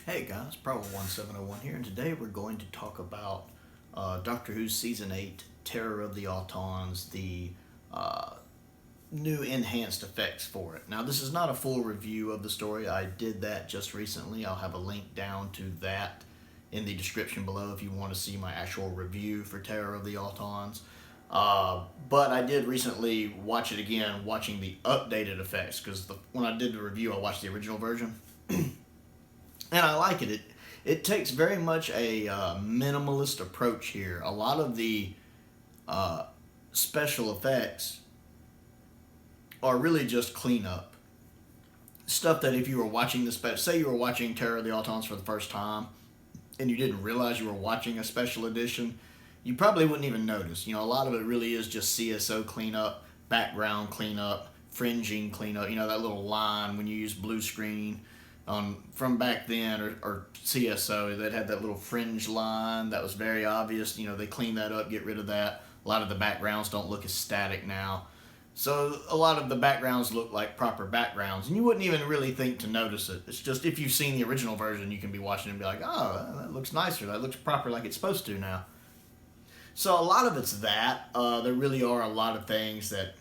Hey guys, Pro1701 here, and today we're going to talk about Doctor Who Season 8, Terror of the Autons, the new enhanced effects for it. Now, this is not a full review of the story. I did that just recently. I'll have a link down to that in the description below if you want to see my actual review for Terror of the Autons. But I did recently watch it again, watching the updated effects, because when I did the review, I watched the original version. And I like it. It takes very much a minimalist approach here. A lot of the special effects are really just cleanup. Stuff that if you were watching say you were watching Terror of the Autons for the first time, and you didn't realize you were watching a special edition, you probably wouldn't even notice. You know, a lot of it really is just CSO cleanup, background cleanup, fringing cleanup. You know, that little line when you use blue screen. From back then, or CSO, that had that little fringe line that was very obvious. You know, they clean that up, get rid of that. A lot of the backgrounds don't look as static now. So a lot of the backgrounds look like proper backgrounds, and you wouldn't even really think to notice it. It's just if you've seen the original version, you can be watching it and be like, oh, that looks nicer. That looks proper like it's supposed to now. So a lot of it's that. There really are a lot of things that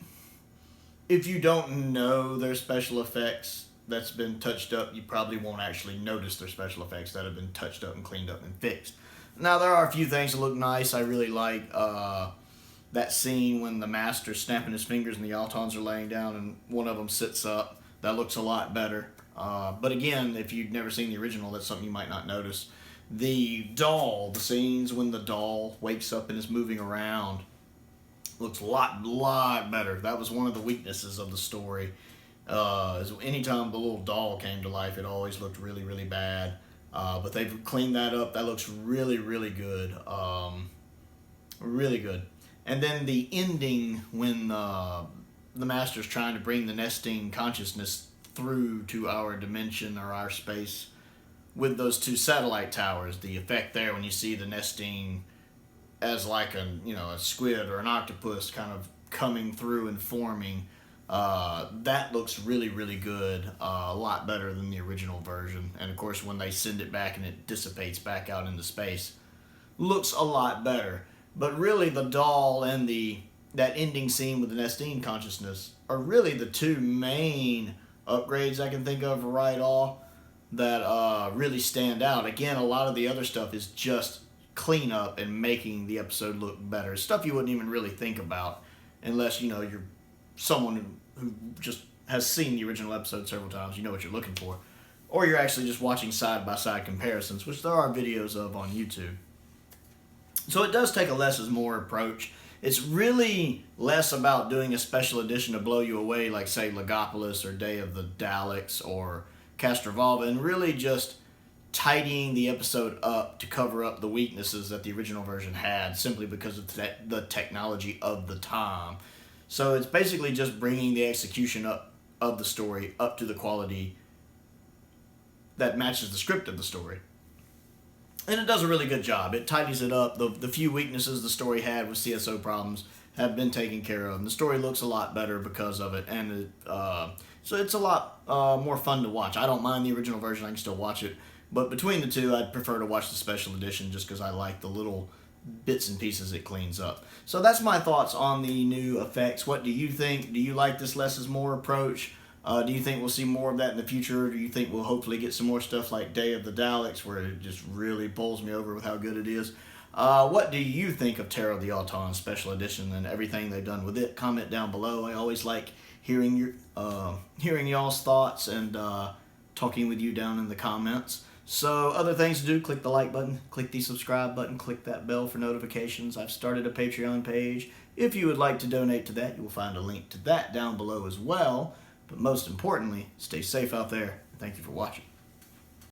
if you don't know their special effects that's been touched up, you probably won't actually notice their special effects that have been touched up and cleaned up and fixed. Now, there are a few things that look nice. I really like that scene when the Master's snapping his fingers and the Autons are laying down and one of them sits up. That looks a lot better. But again, if you've never seen the original, that's something you might not notice. The doll, the scenes when the doll wakes up and is moving around, looks a lot better. That was one of the weaknesses of the story. Anytime the little doll came to life, it always looked really bad. But they've cleaned that up. That looks really good. Really good. And then the ending when the Master's trying to bring the nesting consciousness through to our dimension or our space with those two satellite towers. The effect there when you see the nesting as like a squid or an octopus kind of coming through and forming. That looks really good, a lot better than the original version. And of course, when they send it back and it dissipates back out into space, looks a lot better. But really, the doll and that ending scene with the Nestine consciousness are really the two main upgrades I can think of right off that really stand out. Again, a lot of the other stuff is just cleanup and making the episode look better. Stuff you wouldn't even really think about unless you're someone who just has seen the original episode several times. You know what you're looking for. Or you're actually just watching side-by-side comparisons, which there are videos of on YouTube. So it does take a less is more approach. It's really less about doing a special edition to blow you away, like, say, Legopolis or Day of the Daleks or Castrovalva, and really just tidying the episode up to cover up the weaknesses that the original version had, simply because of the technology of the time. So it's basically just bringing the execution up of the story up to the quality that matches the script of the story. And it does a really good job. It tidies it up. The few weaknesses the story had with CSO problems have been taken care of. And the story looks a lot better because of it. And so it's a lot more fun to watch. I don't mind the original version. I can still watch it. But between the two, I'd prefer to watch the special edition just because I like the little bits and pieces it cleans up. So that's my thoughts on the new effects. What do you think? Do you like this less is more approach? Do you think we'll see more of that in the future? Or do you think we'll hopefully get some more stuff like Day of the Daleks, where it just really bowls me over with how good it is? What do you think of Terror of the Autons Special Edition and everything they've done with it? Comment down below. I always like hearing y'all's thoughts and talking with you down in the comments. So other things to do, click the like button, click the subscribe button, click that bell for notifications. I've started a Patreon page. If you would like to donate to that, you will find a link to that down below as well. But most importantly, stay safe out there. Thank you for watching.